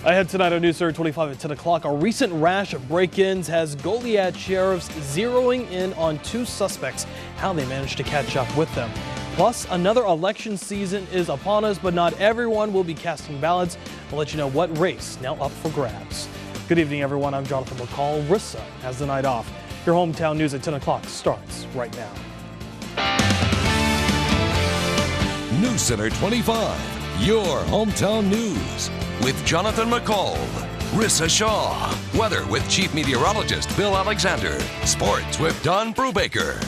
Ahead tonight on News 25 at 10 o'clock, a recent rash of break-ins has Goliad sheriffs zeroing in on two suspects, how they managed to catch up with them. Plus, another election season is upon us, but not everyone will be casting ballots. We'll let you know what race now up for grabs. Good evening, everyone. I'm Jonathan McCall. Rissa has the night off. Your hometown news at 10 o'clock starts right now. News Center 25, your hometown news. With Jonathan McCall, Rissa Shaw, weather with Chief Meteorologist Bill Alexander, sports with Don Brubaker.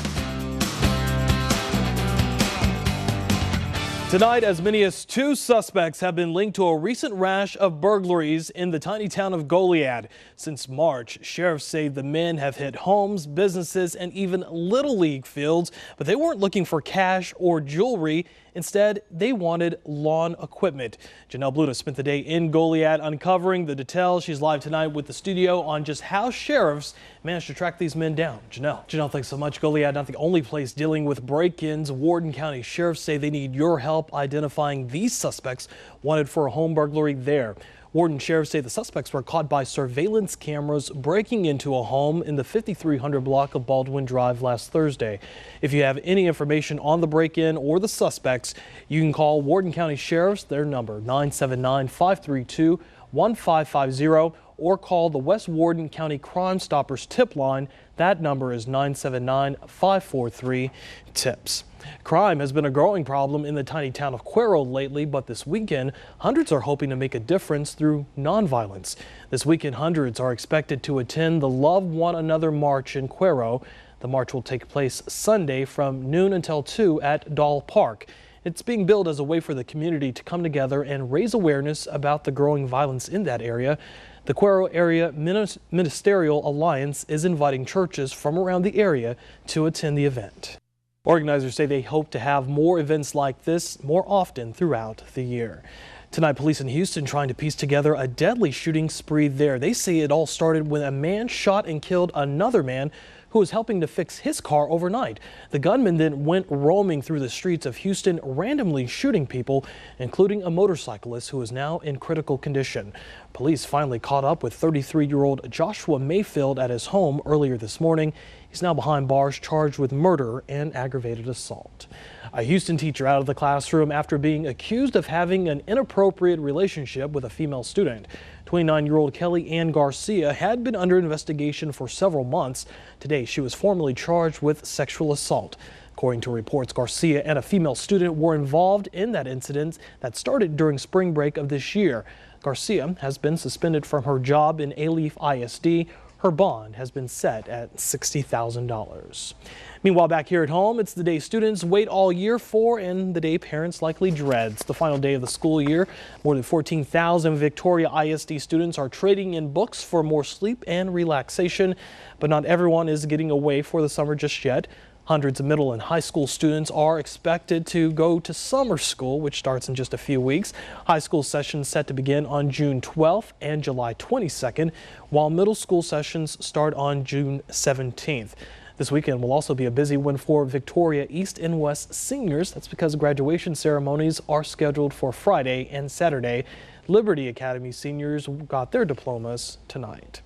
Tonight, as many as two suspects have been linked to a recent rash of burglaries in the tiny town of Goliad. Since March, sheriffs say the men have hit homes, businesses, and even Little League fields, but they weren't looking for cash or jewelry. Instead, they wanted lawn equipment. Janelle Bluta spent the day in Goliad uncovering the details. She's live tonight with the studio on just how sheriffs managed to track these men down. Janelle, thanks so much. Goliad, not the only place dealing with break-ins. Wharton County sheriffs say they need your help identifying these suspects wanted for a home burglary there. Wharton sheriffs say the suspects were caught by surveillance cameras breaking into a home in the 5300 block of Baldwin Drive last Thursday. If you have any information on the break-in or the suspects, you can call Wharton County Sheriffs, their number 979-532-1550, or call the West Wharton County Crime Stoppers tip line. That number is 979-543-TIPS. Crime has been a growing problem in the tiny town of Cuero lately, but this weekend, hundreds are hoping to make a difference through nonviolence. This weekend, hundreds are expected to attend the Love One Another March in Cuero. The march will take place Sunday from noon until 2 at Dahl Park. It's being billed as a way for the community to come together and raise awareness about the growing violence in that area. The Cuero Area Ministerial Alliance is inviting churches from around the area to attend the event. Organizers say they hope to have more events like this more often throughout the year. Tonight, police in Houston trying to piece together a deadly shooting spree there. They say it all started when a man shot and killed another man who was helping to fix his car overnight. The gunman then went roaming through the streets of Houston, randomly shooting people, including a motorcyclist who is now in critical condition. Police finally caught up with 33-year-old Joshua Mayfield at his home earlier this morning. He's now behind bars charged with murder and aggravated assault. A Houston teacher out of the classroom after being accused of having an inappropriate relationship with a female student. 29-year-old Kelly Ann Garcia had been under investigation for several months. Today, she was formally charged with sexual assault. According to reports, Garcia and a female student were involved in that incident that started during spring break of this year. Garcia has been suspended from her job in Alief ISD. Her bond has been set at $60,000. Meanwhile, back here at home, it's the day students wait all year for and the day parents likely dread. It's the final day of the school year. More than 14,000 Victoria ISD students are trading in books for more sleep and relaxation, but not everyone is getting away for the summer just yet. Hundreds of middle and high school students are expected to go to summer school, which starts in just a few weeks. High school sessions set to begin on June 12th and July 22nd, while middle school sessions start on June 17th. This weekend will also be a busy one for Victoria East and West seniors. That's because graduation ceremonies are scheduled for Friday and Saturday. Liberty Academy seniors got their diplomas tonight.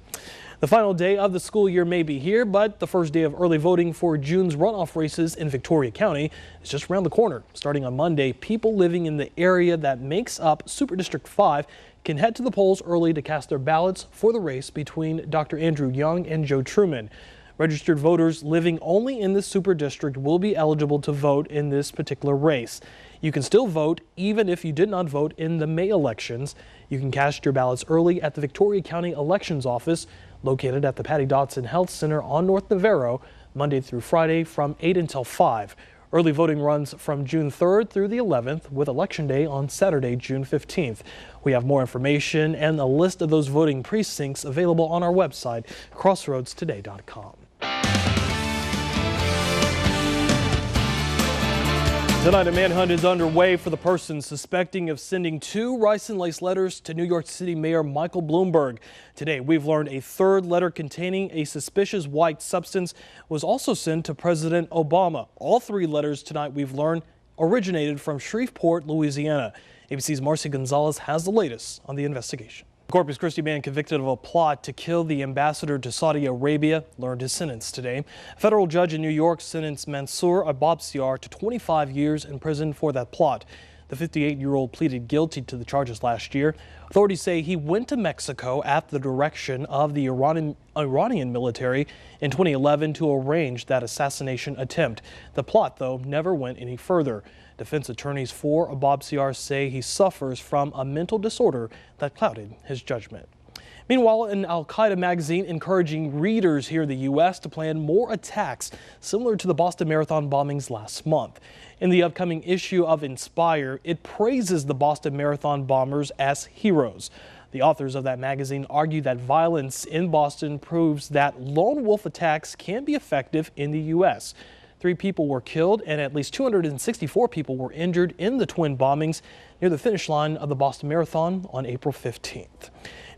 The final day of the school year may be here, but the first day of early voting for June's runoff races in Victoria County is just around the corner. Starting on Monday, people living in the area that makes up Super District 5 can head to the polls early to cast their ballots for the race between Dr. Andrew Young and Joe Truman. Registered voters living only in the Super District will be eligible to vote in this particular race. You can still vote even if you did not vote in the May elections. You can cast your ballots early at the Victoria County Elections Office, located at the Patty Dotson Health Center on North Navarro, Monday through Friday from 8 until 5. Early voting runs from June 3rd through the 11th, with Election Day on Saturday, June 15th. We have more information and a list of those voting precincts available on our website, crossroadstoday.com. Tonight, a manhunt is underway for the person suspecting of sending two rice and lace letters to New York City Mayor Michael Bloomberg. Today, we've learned a third letter containing a suspicious white substance was also sent to President Obama. All three letters tonight, we've learned, originated from Shreveport, Louisiana. ABC's Marcy Gonzalez has the latest on the investigation. Corpus Christi man convicted of a plot to kill the ambassador to Saudi Arabia learned his sentence today. A federal judge in New York sentenced Mansour Ababsyar to 25 years in prison for that plot. The 58-year-old pleaded guilty to the charges last year. Authorities say he went to Mexico at the direction of the Iranian military in 2011 to arrange that assassination attempt. The plot, though, never went any further. Defense attorneys for Ababsyar say he suffers from a mental disorder that clouded his judgment. Meanwhile, an Al-Qaeda magazine encouraging readers here in the U.S. to plan more attacks similar to the Boston Marathon bombings last month. In the upcoming issue of Inspire, it praises the Boston Marathon bombers as heroes. The authors of that magazine argue that violence in Boston proves that lone wolf attacks can be effective in the U.S. 3 people were killed and at least 264 people were injured in the twin bombings near the finish line of the Boston Marathon on April 15th.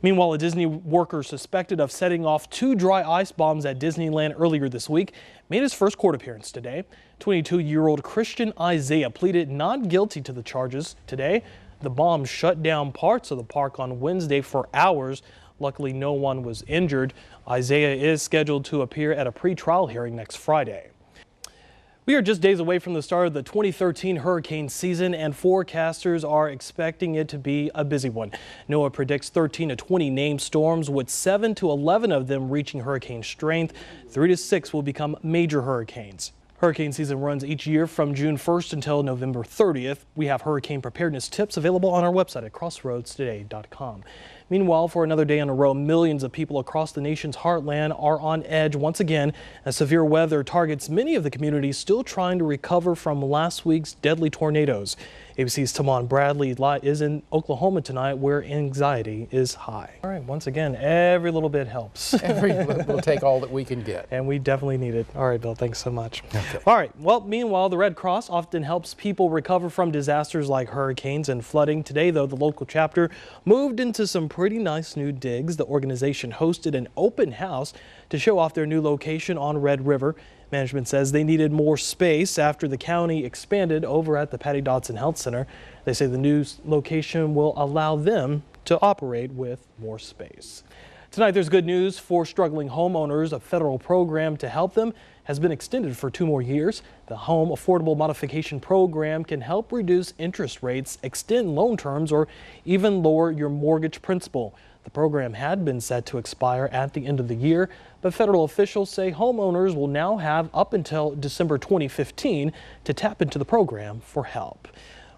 Meanwhile, a Disney worker suspected of setting off 2 dry ice bombs at Disneyland earlier this week made his first court appearance today. 22-year-old Christian Isaiah pleaded not guilty to the charges today. The bombs shut down parts of the park on Wednesday for hours. Luckily, no one was injured. Isaiah is scheduled to appear at a pre-trial hearing next Friday. We are just days away from the start of the 2013 hurricane season, and forecasters are expecting it to be a busy one. NOAA predicts 13 to 20 named storms, with 7 to 11 of them reaching hurricane strength. 3 to 6 will become major hurricanes. Hurricane season runs each year from June 1st until November 30th. We have hurricane preparedness tips available on our website at crossroadstoday.com. Meanwhile, for another day in a row, millions of people across the nation's heartland are on edge once again as severe weather targets many of the communities still trying to recover from last week's deadly tornadoes. ABC's Tamon Bradley is in Oklahoma tonight, where anxiety is high. All right, once again, every little bit helps. We'll take all that we can get. And we definitely need it. All right, Bill, thanks so much. Okay. All right, well, meanwhile, the Red Cross often helps people recover from disasters like hurricanes and flooding. Today, though, the local chapter moved into some pretty nice new digs. The organization hosted an open house to show off their new location on Red River. Management says they needed more space after the county expanded over at the Patty Dodson Health Center. They say the new location will allow them to operate with more space. Tonight, there's good news for struggling homeowners. A federal program to help them has been extended for 2 more years. The Home Affordable Modification Program can help reduce interest rates, extend loan terms, or even lower your mortgage principal. The program had been set to expire at the end of the year, but federal officials say homeowners will now have up until December 2015 to tap into the program for help.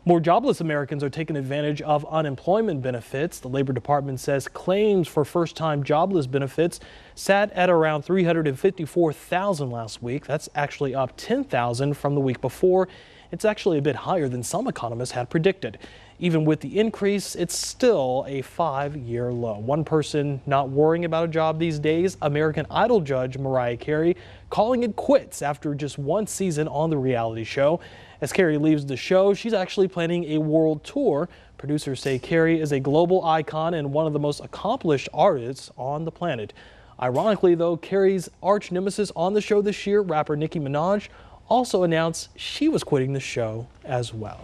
More jobless Americans are taking advantage of unemployment benefits. The Labor Department says claims for first-time jobless benefits sat at around 354,000 last week. That's actually up 10,000 from the week before. It's actually a bit higher than some economists had predicted. Even with the increase, it's still a 5-year low. One person not worrying about a job these days, American Idol judge Mariah Carey, calling it quits after just 1 season on the reality show. As Carey leaves the show, she's actually planning a world tour. Producers say Carey is a global icon and one of the most accomplished artists on the planet. Ironically, though, Carey's arch nemesis on the show this year, rapper Nicki Minaj, also announced she was quitting the show as well.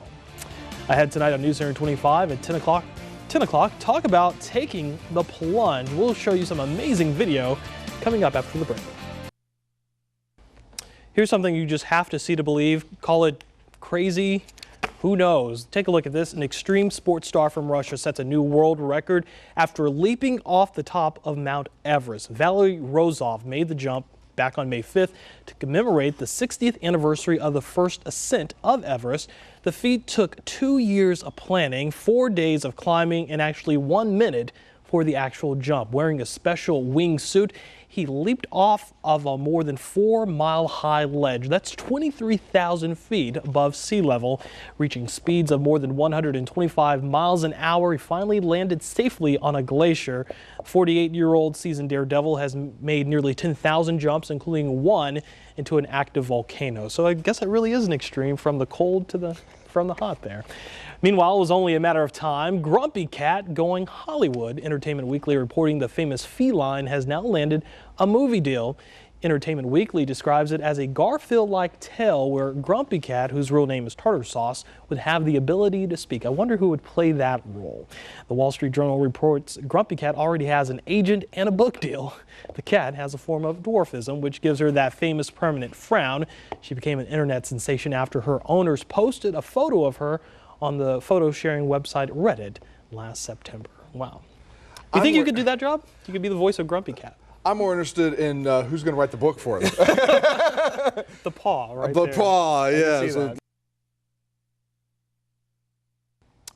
Ahead tonight on News Center 25 at 10 o'clock, talk about taking the plunge. We'll show you some amazing video coming up after the break. Here's something you just have to see to believe. Call it crazy. Who knows? Take a look at this. An extreme sports star from Russia sets a new world record after leaping off the top of Mount Everest. Valery Rozov made the jump back on May 5th to commemorate the 60th anniversary of the first ascent of Everest. The feat took 2 years of planning, 4 days of climbing, and actually 1 minute for the actual jump. Wearing a special wingsuit, he leaped off of a more than 4-mile-high ledge. That's 23,000 feet above sea level. Reaching speeds of more than 125 miles an hour, he finally landed safely on a glacier. 48-year-old seasoned daredevil has made nearly 10,000 jumps, including 1 into an active volcano. So I guess it really is an extreme from the cold to from the hot there. Meanwhile, it was only a matter of time. Grumpy Cat going Hollywood. Entertainment Weekly reporting the famous feline has now landed a movie deal. Entertainment Weekly describes it as a Garfield-like tale where Grumpy Cat, whose real name is Tartar Sauce, would have the ability to speak. I wonder who would play that role. The Wall Street Journal reports Grumpy Cat already has an agent and a book deal. The cat has a form of dwarfism, which gives her that famous permanent frown. She became an internet sensation after her owners posted a photo of her on the photo sharing website Reddit last September. Wow. You think you could do that job? You could be the voice of Grumpy Cat. I'm more interested in who's going to write the book for us. The paw, right The there. paw, I can yeah. see So that.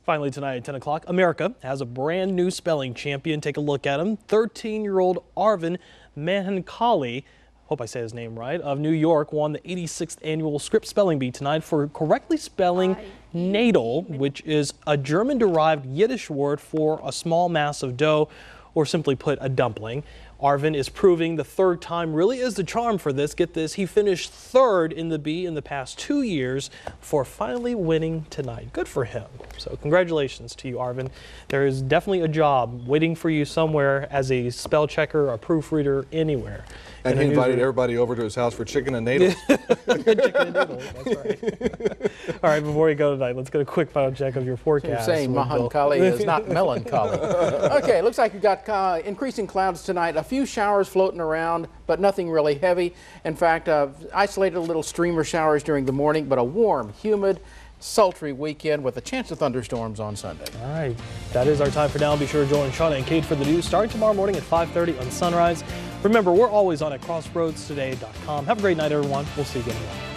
Finally tonight at 10 o'clock, America has a brand new spelling champion. Take a look at him. 13-year-old Arvin Mahankali, hope I say his name right, of New York won the 86th annual Script Spelling Bee tonight for correctly spelling Nadel, which is a German-derived Yiddish word for a small mass of dough, or simply put, a dumpling. Arvin is proving the third time really is the charm for this. Get this, he finished third in the bee in the past 2 years for finally winning tonight. Good for him. So congratulations to you, Arvin. There is definitely a job waiting for you somewhere as a spell checker, a proofreader, anywhere. and he invited everybody over to his house for chicken and noodles. Chicken and noodles, that's right. All right, before we go tonight, let's get a quick final check of your forecast. You're saying Mahankali is not melancholy. Okay, looks like we've got increasing clouds tonight. A few showers floating around, but nothing really heavy. In fact, isolated little streamer showers during the morning, but a warm, humid, sultry weekend with a chance of thunderstorms on Sunday. All right, that is our time for now. Be sure to join Shauna and Kate for the news starting tomorrow morning at 5:30 on Sunrise. Remember, we're always on at crossroadstoday.com. Have a great night, everyone. We'll see you again tomorrow.